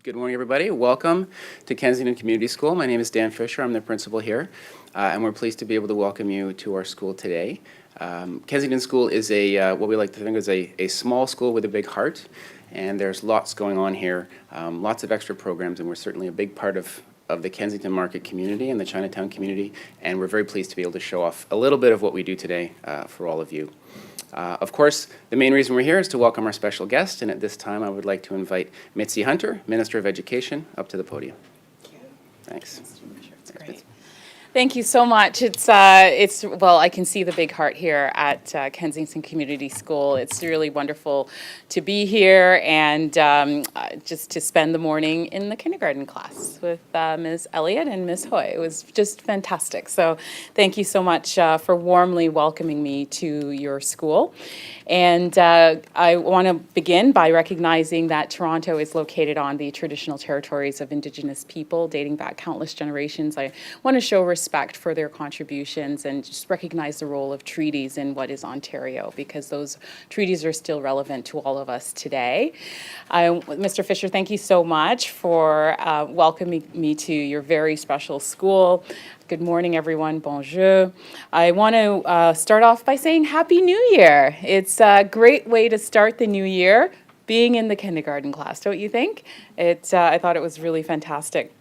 Good morning, everybody. Welcome to Kensington Community School. My name is Dan Fisher. I'm the principal here, and we're pleased to be able to welcome you to our school today. Kensington School is what we like to think is a small school with a big heart, and there's lots going on here, lots of extra programs, and we're certainly a big part of the Kensington Market community and the Chinatown community, and we're very pleased to be able to show off a little bit of what we do today for all of you. Of course, the main reason we're here is to welcome our special guest, and at this time I would like to invite Mitzie Hunter, Minister of Education, up to the podium. Thank you. Thanks. It's great. Thank you so much. Well, I can see the big heart here at Kensington Community School. It's really wonderful to be here and just to spend the morning in the kindergarten class with Ms. Elliott and Ms. Hoy. It was just fantastic. So thank you so much for warmly welcoming me to your school. And I want to begin by recognizing that Toronto is located on the traditional territories of Indigenous people dating back countless generations. I want to show respect for their contributions and just recognize the role of treaties in what is Ontario, because those treaties are still relevant to all of us today. Mr. Fisher, thank you so much for welcoming me to your very special school. Good morning, everyone. Bonjour. I want to start off by saying Happy New Year. It's a great way to start the new year, being in the kindergarten class, don't you think? I thought it was really fantastic.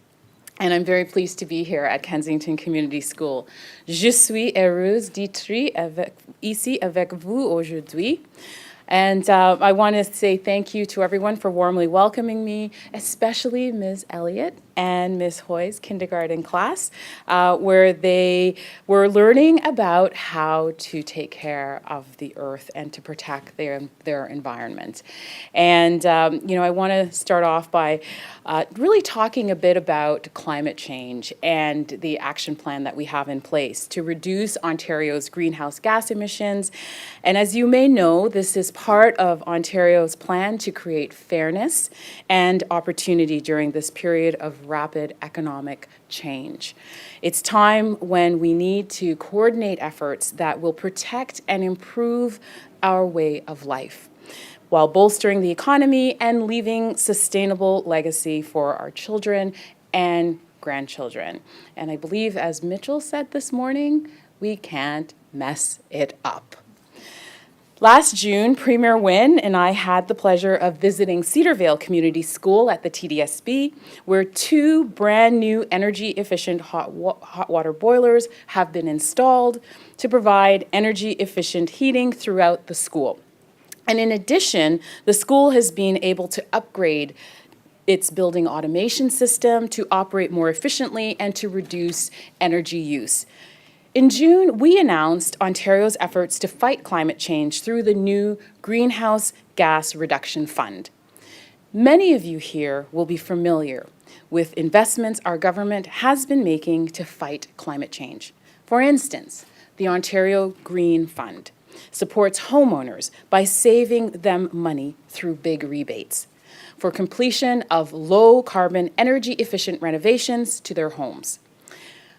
And I'm very pleased to be here at Kensington Community School. Je suis heureuse d'être ici avec vous aujourd'hui. And I want to say thank you to everyone for warmly welcoming me, especially Ms. Elliott and Ms. Hoy's kindergarten class, where they were learning about how to take care of the earth and to protect their environment. And, I want to start off by really talking a bit about climate change and the action plan that we have in place to reduce Ontario's greenhouse gas emissions. And as you may know, this is part of Ontario's plan to create fairness and opportunity during this period of rapid economic change. It's time when we need to coordinate efforts that will protect and improve our way of life, while bolstering the economy and leaving sustainable legacy for our children and grandchildren. And I believe, as Mitchell said this morning, we can't mess it up. Last June, Premier Wynne and I had the pleasure of visiting Cedarvale Community School at the TDSB, where 2 brand new energy-efficient hot water boilers have been installed to provide energy-efficient heating throughout the school. And in addition, the school has been able to upgrade its building automation system to operate more efficiently and to reduce energy use. In June, we announced Ontario's efforts to fight climate change through the new Greenhouse Gas Reduction Fund. Many of you here will be familiar with investments our government has been making to fight climate change. For instance, the Ontario Green Fund supports homeowners by saving them money through big rebates for completion of low-carbon, energy-efficient renovations to their homes.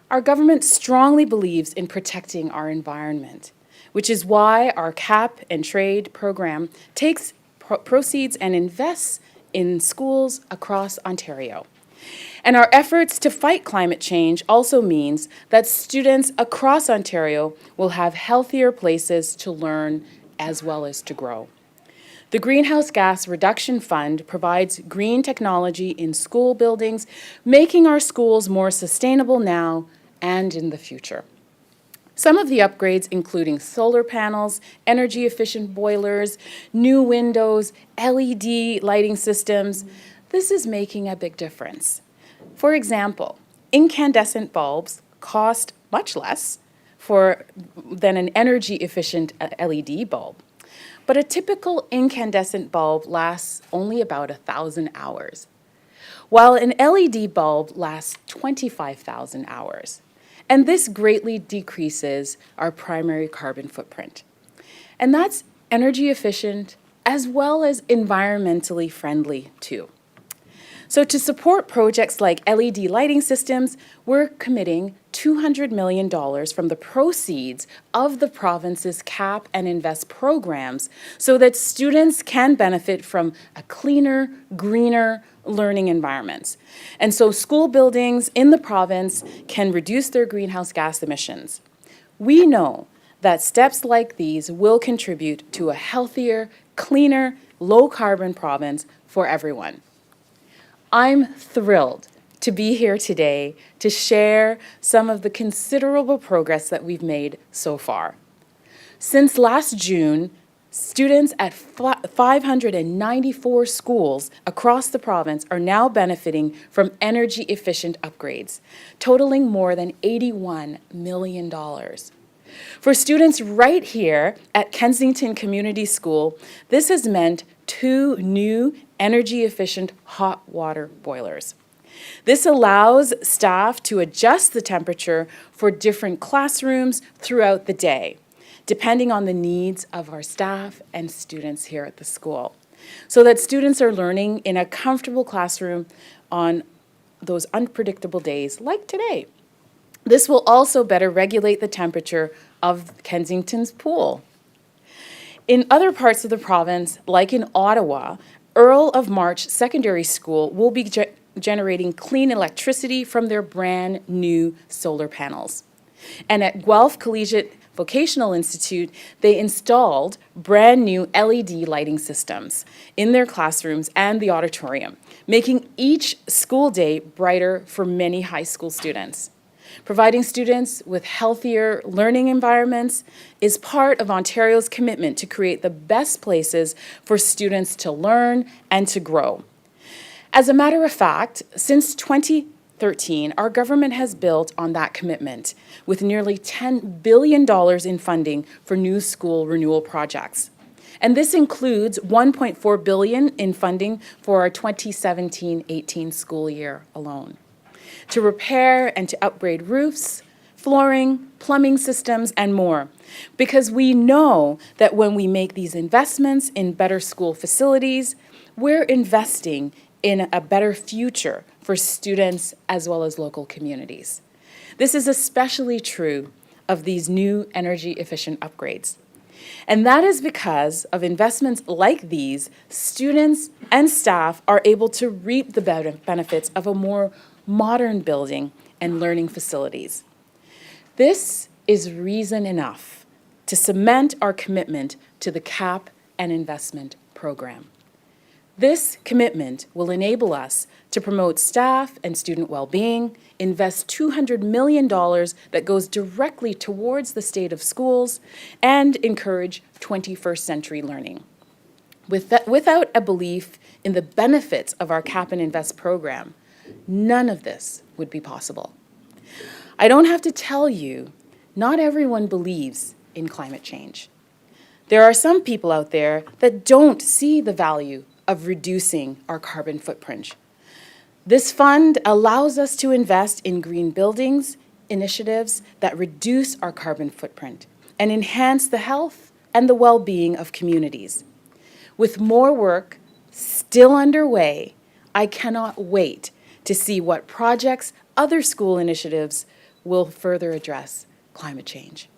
Our government strongly believes in protecting our environment, which is why our Cap and Trade program takes proceeds and invests in schools across Ontario. And our efforts to fight climate change also means that students across Ontario will have healthier places to learn as well as to grow. The Greenhouse Gas Reduction Fund provides green technology in school buildings, making our schools more sustainable now and in the future. Some of the upgrades including solar panels, energy-efficient boilers, new windows, LED lighting systems. This is making a big difference. For example, incandescent bulbs cost much less than an energy-efficient LED bulb. But a typical incandescent bulb lasts only about 1,000 hours, while an LED bulb lasts 25,000 hours. And this greatly decreases our primary carbon footprint. And that's energy efficient as well as environmentally friendly too. So to support projects like LED lighting systems, we're committing $200 million from the proceeds of the province's CAP and Invest programs so that students can benefit from a cleaner, greener learning environment. And so school buildings in the province can reduce their greenhouse gas emissions. We know that steps like these will contribute to a healthier, cleaner, low-carbon province for everyone. I'm thrilled to be here today to share some of the considerable progress that we've made so far. Since last June, students at 594 schools across the province are now benefiting from energy-efficient upgrades, totaling more than $81 million. For students right here at Kensington Community School, this has meant 2 new energy-efficient hot water boilers. This allows staff to adjust the temperature for different classrooms throughout the day, depending on the needs of our staff and students here at the school, so that students are learning in a comfortable classroom on those unpredictable days like today. This will also better regulate the temperature of Kensington's pool. In other parts of the province, like in Ottawa, Earl of March Secondary School will be generating clean electricity from their brand new solar panels. And at Guelph Collegiate Vocational Institute, they installed brand new LED lighting systems in their classrooms and the auditorium, making each school day brighter for many high school students. Providing students with healthier learning environments is part of Ontario's commitment to create the best places for students to learn and to grow. As a matter of fact, since 2013, our government has built on that commitment with nearly $10 billion in funding for new school renewal projects. And this includes $1.4 billion in funding for our 2017-18 school year alone, to repair and to upgrade roofs, flooring, plumbing systems, and more. Because we know that when we make these investments in better school facilities, we're investing in a better future for students as well as local communities. This is especially true of these new energy-efficient upgrades. And that is because of investments like these, students and staff are able to reap the benefits of a more modern building and learning facilities. This is reason enough to cement our commitment to the CAP and Investment program. This commitment will enable us to promote staff and student well-being, invest $200 million that goes directly towards the state of schools, and encourage 21st century learning. Without a belief in the benefits of our CAP and Invest program, none of this would be possible. I don't have to tell you, not everyone believes in climate change. There are some people out there that don't see the value of reducing our carbon footprint. This fund allows us to invest in green buildings, initiatives that reduce our carbon footprint and enhance the health and the well-being of communities. With more work still underway, I cannot wait to see what projects, other school initiatives will further address climate change.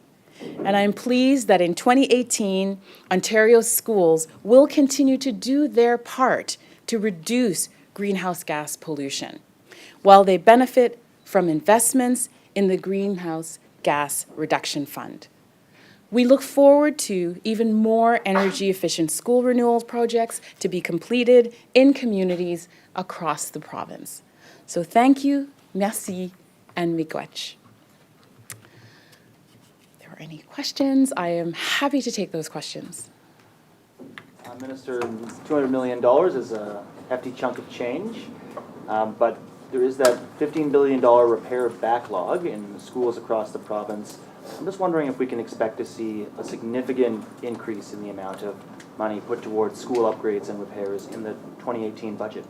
And I'm pleased that in 2018, Ontario's schools will continue to do their part to reduce greenhouse gas pollution, while they benefit from investments in the Greenhouse Gas Reduction Fund. We look forward to even more energy-efficient school renewal projects to be completed in communities across the province. So thank you, merci, and miigwech. Any questions? I am happy to take those questions. Minister, $200 million is a hefty chunk of change, but there is that $15 billion repair backlog in schools across the province. I'm just wondering if we can expect to see a significant increase in the amount of money put towards school upgrades and repairs in the 2018 budget.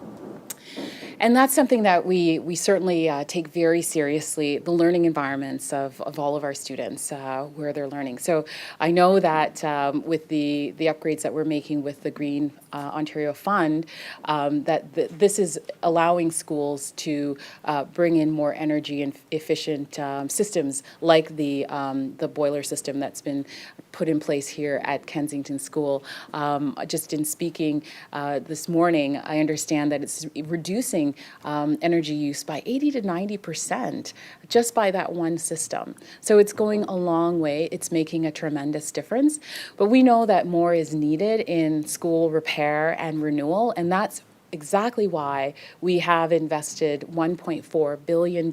And that's something that we certainly take very seriously, the learning environments of all of our students, where they're learning. So I know that with the upgrades that we're making with the Green Ontario Fund, this is allowing schools to bring in more energy and efficient systems like the boiler system that's been put in place here at Kensington School. Just in speaking this morning, I understand that it's reducing energy use by 80 to 90% just by that one system. So it's going a long way. It's making a tremendous difference. But we know that more is needed in school repair and renewal, and that's exactly why we have invested $1.4 billion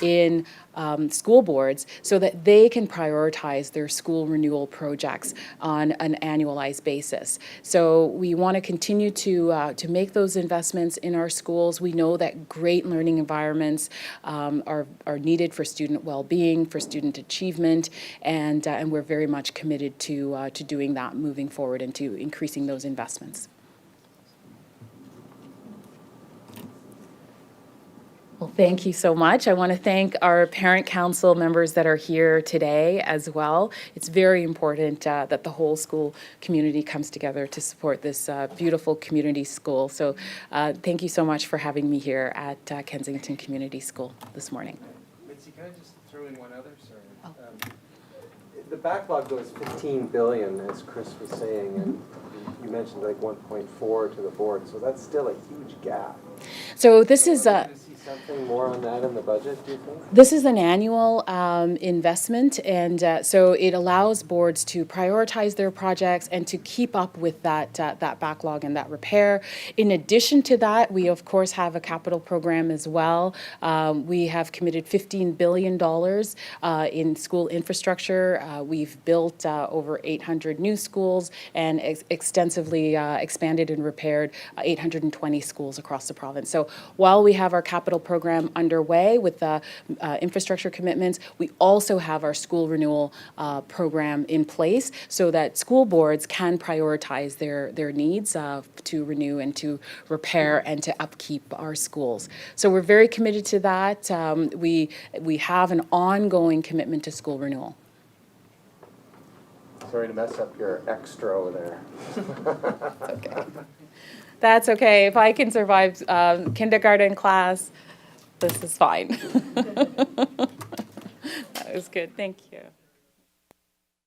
in school boards so that they can prioritize their school renewal projects on an annualized basis. So we want to continue to make those investments in our schools. We know that great learning environments are needed for student well-being, for student achievement, and we're very much committed to doing that moving forward and to increasing those investments. Well, thank you so much. I want to thank our parent council members that are here today as well. It's very important that the whole school community comes together to support this beautiful community school. So thank you so much for having me here at Kensington Community School this morning. Mitzie, can I just throw in one other? Sorry. Oh. The backlog goes 15 billion, as Chris was saying, and you mentioned like 1.4 to the board, so that's still a huge gap. So this is Are we going to see something more on that in the budget, do you think? This is an annual investment, and so it allows boards to prioritize their projects and to keep up with that backlog and that repair. In addition to that, we of course have a capital program as well. We have committed $15 billion in school infrastructure. We've built over 800 new schools and extensively expanded and repaired 820 schools across the province. So while we have our capital program underway with the infrastructure commitments, we also have our school renewal program in place so that school boards can prioritize their needs to renew and to repair and to upkeep our schools. So we're very committed to that. We have an ongoing commitment to school renewal. Sorry to mess up your extra over there. Okay. That's okay. If I can survive kindergarten class, this is fine. That was good. Thank you.